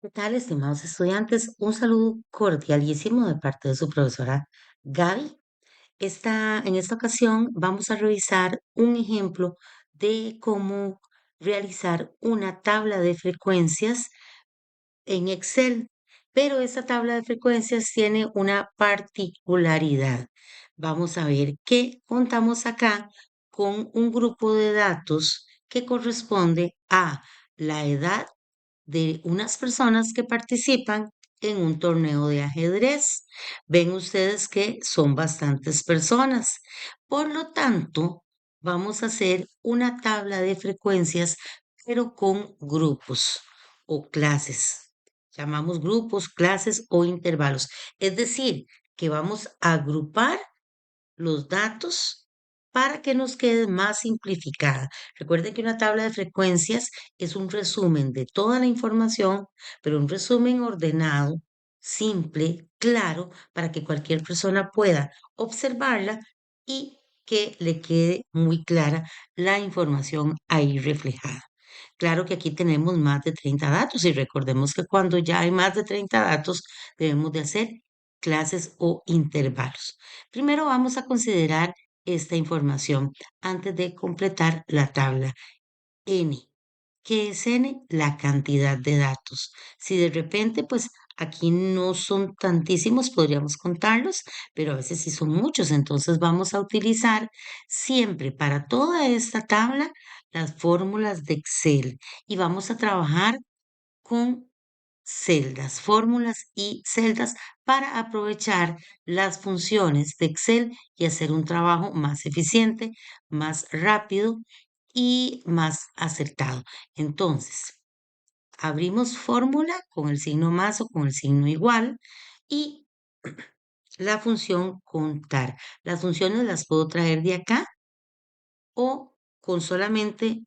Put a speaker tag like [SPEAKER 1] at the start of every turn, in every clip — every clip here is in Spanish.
[SPEAKER 1] ¿Qué tal, estimados estudiantes? Un saludo cordialísimo de parte de su profesora Gaby. En esta ocasión vamos a revisar un ejemplo de cómo realizar una tabla de frecuencias en Excel, pero esta tabla de frecuencias tiene una particularidad. Vamos a ver que contamos acá con un grupo de datos que corresponde a la edad de unas personas que participan en un torneo de ajedrez. Ven ustedes que son bastantes personas. Por lo tanto, vamos a hacer una tabla de frecuencias, pero con grupos o clases. Llamamos grupos, clases o intervalos. Es decir, que vamos a agrupar los datos para que nos quede más simplificada. Recuerden que una tabla de frecuencias es un resumen de toda la información, pero un resumen ordenado, simple, claro, para que cualquier persona pueda observarla y que le quede muy clara la información ahí reflejada. Claro que aquí tenemos más de 30 datos y recordemos que cuando ya hay más de 30 datos debemos de hacer clases o intervalos. Primero vamos a considerar esta información antes de completar la tabla. N. ¿Qué es N? La cantidad de datos. Si de repente, pues aquí no son tantísimos, podríamos contarlos, pero a veces sí son muchos. Entonces vamos a utilizar siempre para toda esta tabla las fórmulas de Excel y vamos a trabajar con celdas, fórmulas y celdas para aprovechar las funciones de Excel y hacer un trabajo más eficiente, más rápido y más acertado. Entonces, abrimos fórmula con el signo más o con el signo igual y la función contar. Las funciones las puedo traer de acá o con solamente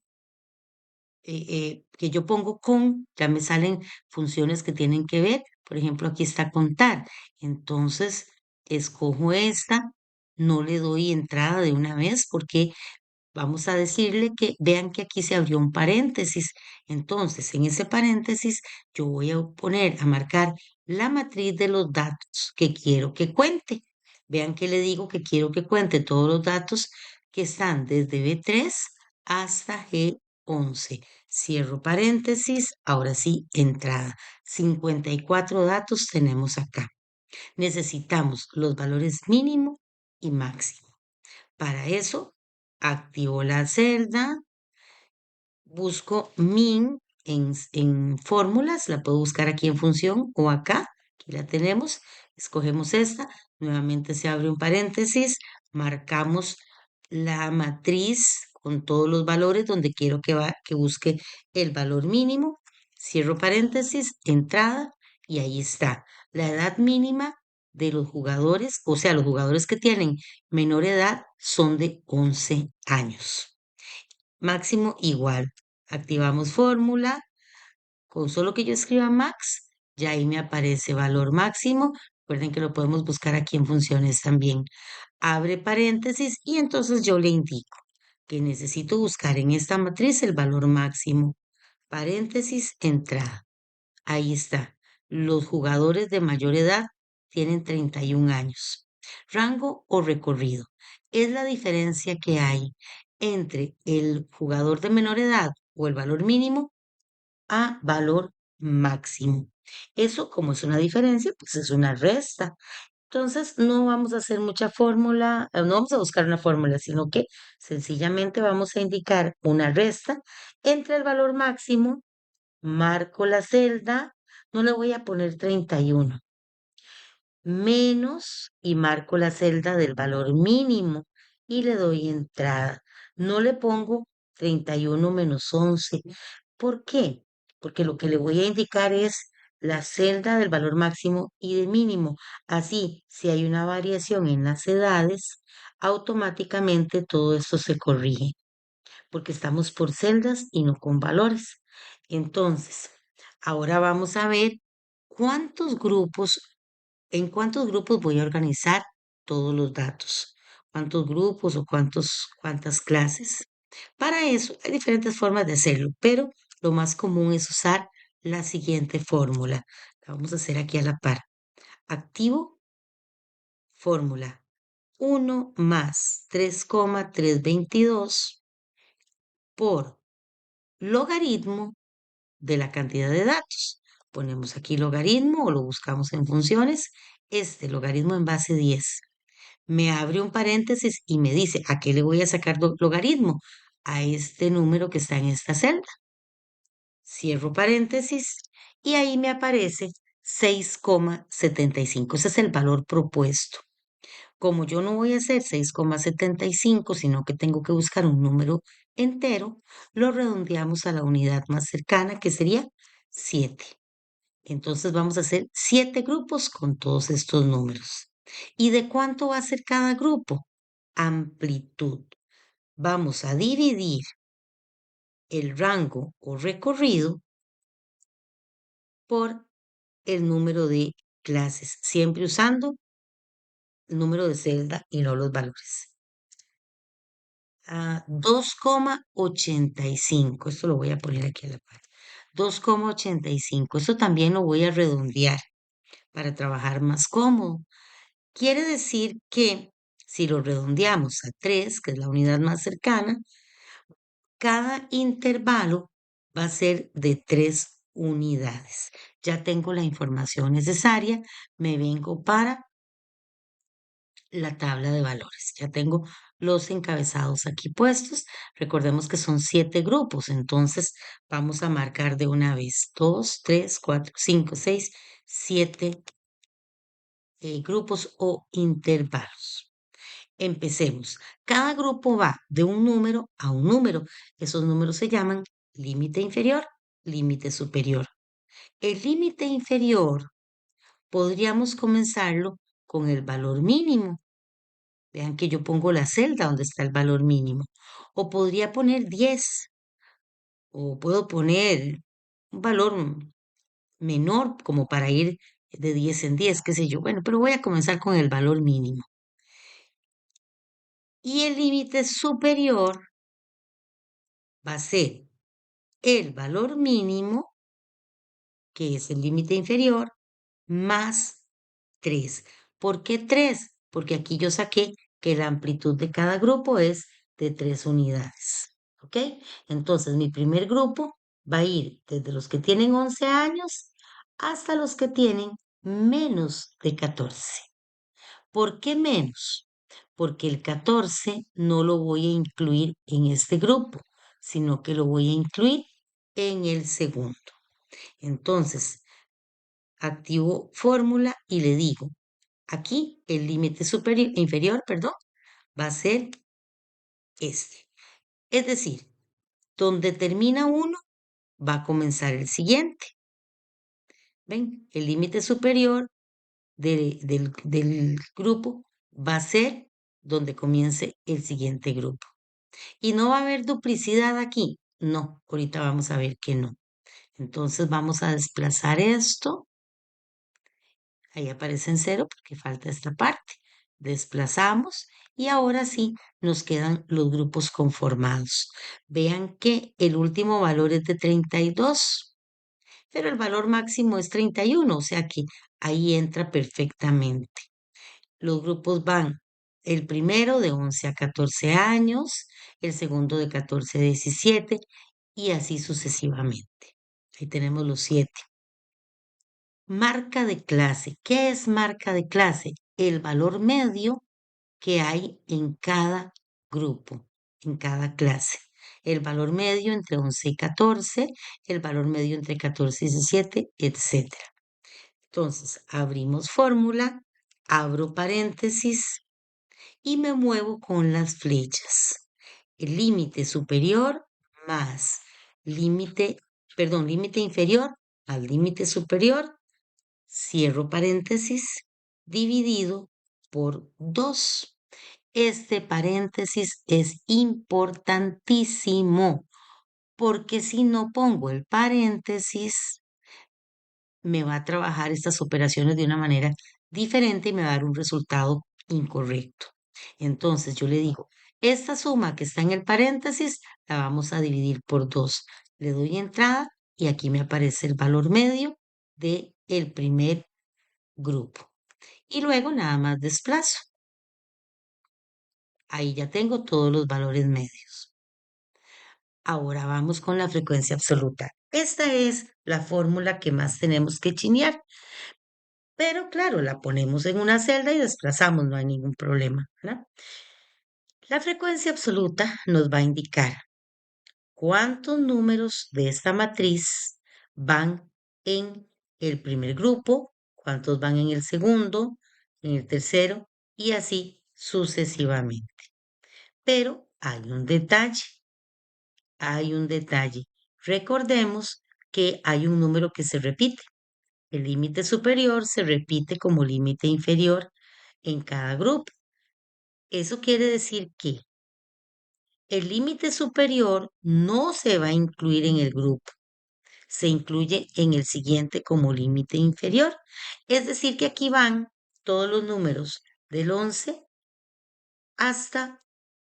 [SPEAKER 1] que yo pongo con, ya me salen funciones que tienen que ver. Por ejemplo, aquí está contar. Entonces, escojo esta, no le doy entrada de una vez porque vamos a decirle que vean que aquí se abrió un paréntesis. Entonces, en ese paréntesis, yo voy a poner, a marcar la matriz de los datos que quiero que cuente. Vean que le digo que quiero que cuente todos los datos que están desde B3 hasta G11. Cierro paréntesis, ahora sí, entrada. 54 datos tenemos acá. Necesitamos los valores mínimo y máximo. Para eso, activo la celda, busco min en fórmulas, la puedo buscar aquí en función o acá, aquí la tenemos, escogemos esta, nuevamente se abre un paréntesis, marcamos la matriz con todos los valores donde quiero que busque el valor mínimo, cierro paréntesis, entrada y ahí está, la edad mínima de los jugadores, o sea, los jugadores que tienen menor edad son de 11 años. Máximo igual. Activamos fórmula. Con solo que yo escriba max, ya ahí me aparece valor máximo. Recuerden que lo podemos buscar aquí en funciones también. Abre paréntesis y entonces yo le indico que necesito buscar en esta matriz el valor máximo. Paréntesis, entrada. Ahí está. Los jugadores de mayor edad tienen 31 años. Rango o recorrido. Es la diferencia que hay entre el jugador de menor edad o el valor mínimo a valor máximo. Eso, como es una diferencia, pues es una resta. Entonces, no vamos a hacer mucha fórmula, no vamos a buscar una fórmula, sino que sencillamente vamos a indicar una resta entre el valor máximo, marco la celda, no le voy a poner 31 menos y marco la celda del valor mínimo y le doy entrada. No le pongo 31 menos 11. ¿Por qué? Porque lo que le voy a indicar es la celda del valor máximo y de mínimo. Así, si hay una variación en las edades, automáticamente todo esto se corrige, porque estamos por celdas y no con valores. Entonces, ahora vamos a ver cuántos grupos ¿en cuántos grupos voy a organizar todos los datos? ¿Cuántos grupos o cuántas clases? Para eso hay diferentes formas de hacerlo, pero lo más común es usar la siguiente fórmula. La vamos a hacer aquí a la par. Activo, fórmula 1 más 3,322 por logaritmo de la cantidad de datos. Ponemos aquí logaritmo o lo buscamos en funciones. Este logaritmo en base 10. Me abre un paréntesis y me dice, ¿a qué le voy a sacar logaritmo? A este número que está en esta celda. Cierro paréntesis y ahí me aparece 6,75. Ese es el valor propuesto. Como yo no voy a hacer 6,75, sino que tengo que buscar un número entero, lo redondeamos a la unidad más cercana, que sería 7. Entonces vamos a hacer 7 grupos con todos estos números. ¿Y de cuánto va a ser cada grupo? Amplitud. Vamos a dividir el rango o recorrido por el número de clases, siempre usando el número de celda y no los valores. 2,85. Esto lo voy a poner aquí a la par. 2,85. Esto también lo voy a redondear para trabajar más cómodo. Quiere decir que si lo redondeamos a 3, que es la unidad más cercana, cada intervalo va a ser de 3 unidades. Ya tengo la información necesaria, me vengo para la tabla de valores. Ya tengo los encabezados aquí puestos. Recordemos que son 7 grupos, entonces vamos a marcar de una vez 2, 3, 4, 5, 6, 7 grupos o intervalos. Empecemos. Cada grupo va de un número a un número. Esos números se llaman límite inferior, límite superior. El límite inferior podríamos comenzarlo con el valor mínimo. Vean que yo pongo la celda donde está el valor mínimo. O podría poner 10. O puedo poner un valor menor como para ir de 10 en 10, qué sé yo. Bueno, pero voy a comenzar con el valor mínimo. Y el límite superior va a ser el valor mínimo, que es el límite inferior, más 3. ¿Por qué 3? Porque aquí yo saqué que la amplitud de cada grupo es de 3 unidades. ¿Ok? Entonces, mi primer grupo va a ir desde los que tienen 11 años hasta los que tienen menos de 14. ¿Por qué menos? Porque el 14 no lo voy a incluir en este grupo, sino que lo voy a incluir en el segundo. Entonces, activo fórmula y le digo, aquí el límite inferior, perdón, va a ser este. Es decir, donde termina uno, va a comenzar el siguiente. ¿Ven? El límite superior del grupo va a ser donde comience el siguiente grupo. ¿Y no va a haber duplicidad aquí? No, ahorita vamos a ver que no. Entonces vamos a desplazar esto. Ahí aparece en 0 porque falta esta parte. Desplazamos y ahora sí nos quedan los grupos conformados. Vean que el último valor es de 32, pero el valor máximo es 31, o sea que ahí entra perfectamente. Los grupos van el primero de 11 a 14 años, el segundo de 14 a 17 y así sucesivamente. Ahí tenemos los 7. Marca de clase. ¿Qué es marca de clase? El valor medio que hay en cada grupo, en cada clase. El valor medio entre 11 y 14, el valor medio entre 14 y 17, etc. Entonces, abrimos fórmula, abro paréntesis y me muevo con las flechas. El límite superior más límite inferior al límite superior, cierro paréntesis, dividido por 2. Este paréntesis es importantísimo porque si no pongo el paréntesis, me va a trabajar estas operaciones de una manera diferente y me va a dar un resultado incorrecto. Entonces yo le digo, esta suma que está en el paréntesis la vamos a dividir por 2. Le doy entrada y aquí me aparece el valor medio de el primer grupo. Y luego nada más desplazo. Ahí ya tengo todos los valores medios. Ahora vamos con la frecuencia absoluta. Esta es la fórmula que más tenemos que chinear, pero claro, la ponemos en una celda y desplazamos, no hay ningún problema, ¿verdad? La frecuencia absoluta nos va a indicar cuántos números de esta matriz van en el primer grupo, cuántos van en el segundo, en el tercero y así sucesivamente. Pero hay un detalle. Recordemos que hay un número que se repite. El límite superior se repite como límite inferior en cada grupo. Eso quiere decir que el límite superior no se va a incluir en el grupo, se incluye en el siguiente como límite inferior. Es decir, que aquí van todos los números del 11 hasta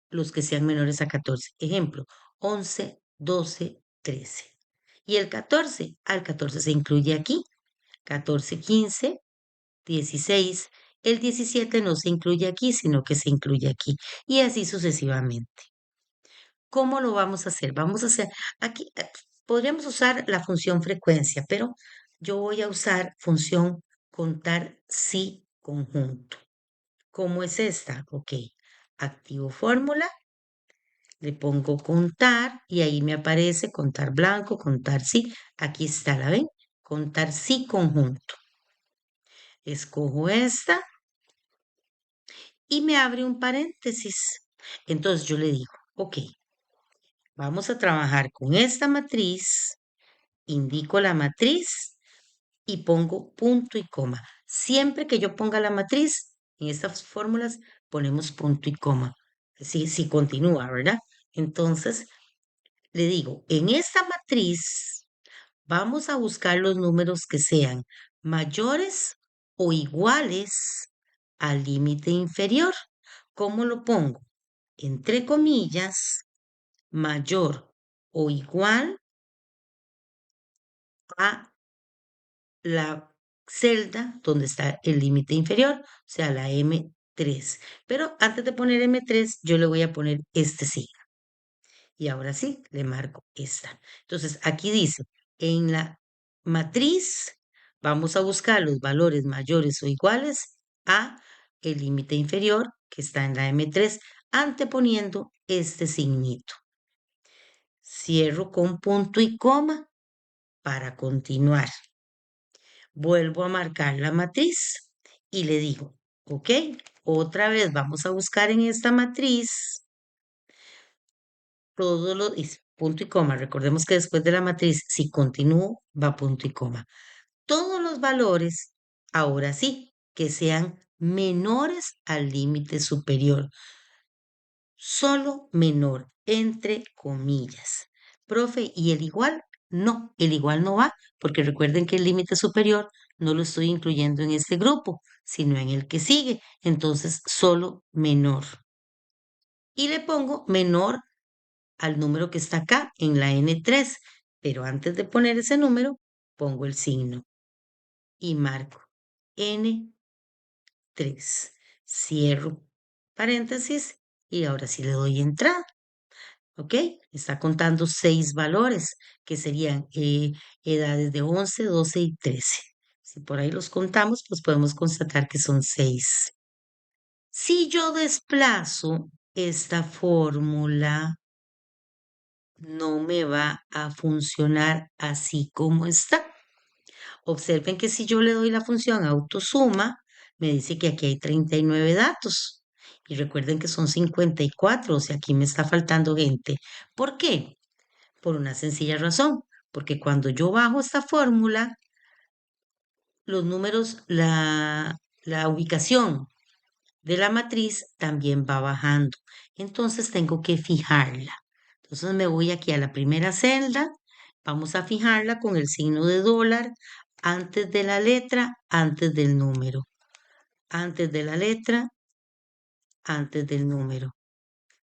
[SPEAKER 1] los que sean menores a 14. Ejemplo, 11, 12, 13. Y el 14, al 14 se incluye aquí. 14, 15, 16. El 17 no se incluye aquí, sino que se incluye aquí. Y así sucesivamente. ¿Cómo lo vamos a hacer? Vamos a hacer, aquí podríamos usar la función frecuencia, pero yo voy a usar función contar sí conjunto. ¿Cómo es esta? Ok, activo fórmula, le pongo contar y ahí me aparece contar blanco, contar sí. Aquí está, ¿la ven? Contar sí conjunto. Escojo esta y me abre un paréntesis. Entonces yo le digo, ok, vamos a trabajar con esta matriz, indico la matriz y pongo punto y coma. Siempre que yo ponga la matriz, en estas fórmulas ponemos punto y coma. Si continúa, ¿verdad? Entonces, le digo, en esta matriz vamos a buscar los números que sean mayores o iguales al límite inferior. ¿Cómo lo pongo? Entre comillas, mayor o igual a la celda donde está el límite inferior, o sea, la M3. Pero antes de poner M3, yo le voy a poner este signo. Y ahora sí, le marco esta. Entonces, aquí dice, en la matriz vamos a buscar los valores mayores o iguales a el límite inferior que está en la M3, anteponiendo este signito. Cierro con punto y coma para continuar. Vuelvo a marcar la matriz y le digo, ok, otra vez vamos a buscar en esta matriz todos los, punto y coma, recordemos que después de la matriz, si continúo, va punto y coma. Todos los valores, ahora sí, que sean menores al límite superior, solo menor, entre comillas. Profe, ¿y el igual? No, el igual no va, porque recuerden que el límite superior no lo estoy incluyendo en este grupo, sino en el que sigue. Entonces, solo menor. Y le pongo menor al número que está acá en la N3, pero antes de poner ese número, pongo el signo y marco N3. Cierro paréntesis y ahora sí le doy entrada. ¿Ok? Está contando 6 valores, que serían edades de 11, 12 y 13. Si por ahí los contamos, pues podemos constatar que son 6. Si yo desplazo esta fórmula, no me va a funcionar así como está. Observen que si yo le doy la función autosuma, me dice que aquí hay 39 datos. Y recuerden que son 54, o sea, aquí me está faltando gente. ¿Por qué? Por una sencilla razón, porque cuando yo bajo esta fórmula, los números, la ubicación de la matriz también va bajando. Entonces tengo que fijarla. Entonces me voy aquí a la primera celda, vamos a fijarla con el signo de dólar antes de la letra, antes del número. Antes de la letra, antes del número.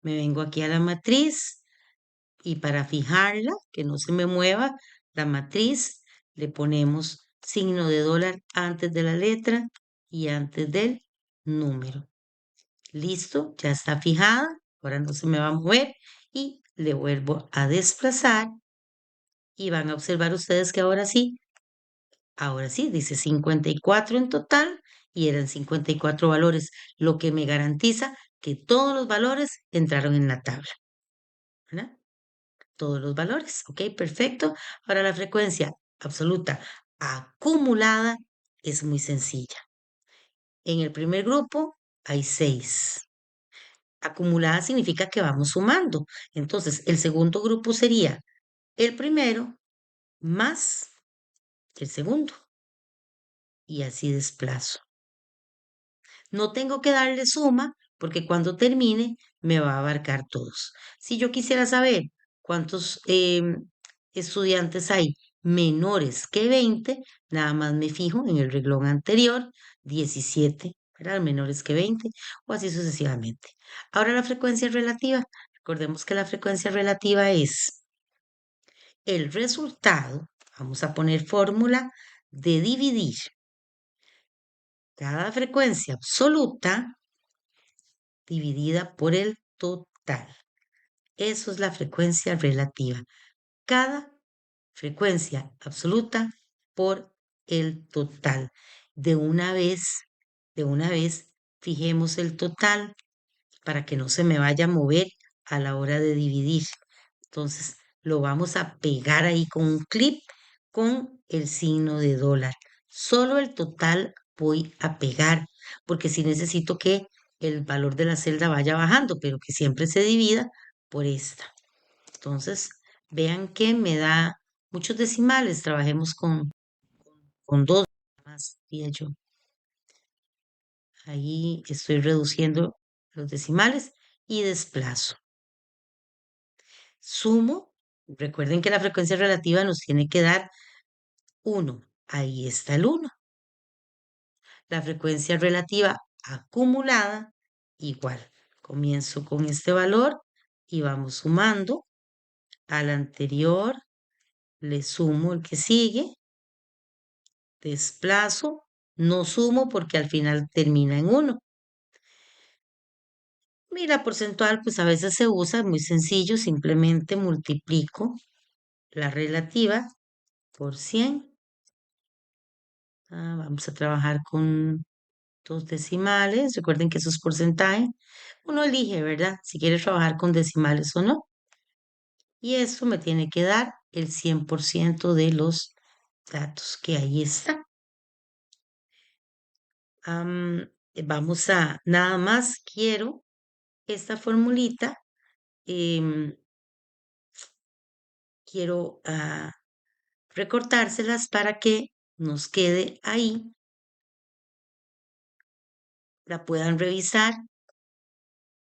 [SPEAKER 1] Me vengo aquí a la matriz y para fijarla, que no se me mueva, la matriz, le ponemos signo de dólar antes de la letra y antes del número. Listo, ya está fijada. Ahora no se me va a mover y le vuelvo a desplazar y van a observar ustedes que ahora sí, dice 54 en total y eran 54 valores, lo que me garantiza que todos los valores entraron en la tabla, ¿verdad? Todos los valores, ok, perfecto. Ahora la frecuencia absoluta acumulada es muy sencilla. En el primer grupo hay 6. Acumulada significa que vamos sumando. Entonces, el segundo grupo sería el primero más el segundo. Y así desplazo. No tengo que darle suma porque cuando termine me va a abarcar todos. Si yo quisiera saber cuántos estudiantes hay menores que 20, nada más me fijo en el renglón anterior, 17, ¿verdad? Menores que 20 o así sucesivamente. Ahora la frecuencia relativa. Recordemos que la frecuencia relativa es el resultado, vamos a poner fórmula de dividir cada frecuencia absoluta dividida por el total. Eso es la frecuencia relativa. Cada frecuencia absoluta por el total. De una vez, de una vez, fijemos el total para que no se me vaya a mover a la hora de dividir. Entonces, lo vamos a pegar ahí con un clip con el signo de dólar. Solo el total voy a pegar, porque si necesito que el valor de la celda vaya bajando, pero que siempre se divida por esta. Entonces, vean que me da muchos decimales. Trabajemos con dos más, diría yo. Ahí estoy reduciendo los decimales y desplazo. Sumo, recuerden que la frecuencia relativa nos tiene que dar 1. Ahí está el 1. La frecuencia relativa acumulada, igual. Comienzo con este valor y vamos sumando. Al anterior le sumo el que sigue. Desplazo. No sumo porque al final termina en 1. Mira, porcentual, pues a veces se usa, muy sencillo, simplemente multiplico la relativa por 100. Vamos a trabajar con dos decimales. Recuerden que eso es porcentaje. Uno elige, ¿verdad? Si quiere trabajar con decimales o no. Y eso me tiene que dar el 100% de los datos que ahí está. Vamos a, nada más quiero esta formulita. Quiero recortárselas para que nos quede ahí, la puedan revisar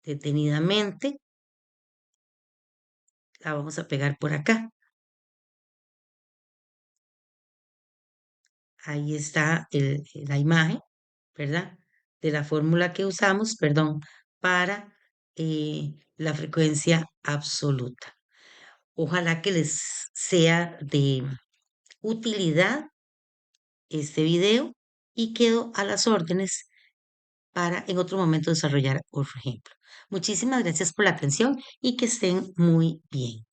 [SPEAKER 1] detenidamente. La vamos a pegar por acá. Ahí está la imagen, ¿verdad? De la fórmula que usamos, perdón, para la frecuencia absoluta. Ojalá que les sea de utilidad este video y quedo a las órdenes para en otro momento desarrollar otro ejemplo. Muchísimas gracias por la atención y que estén muy bien.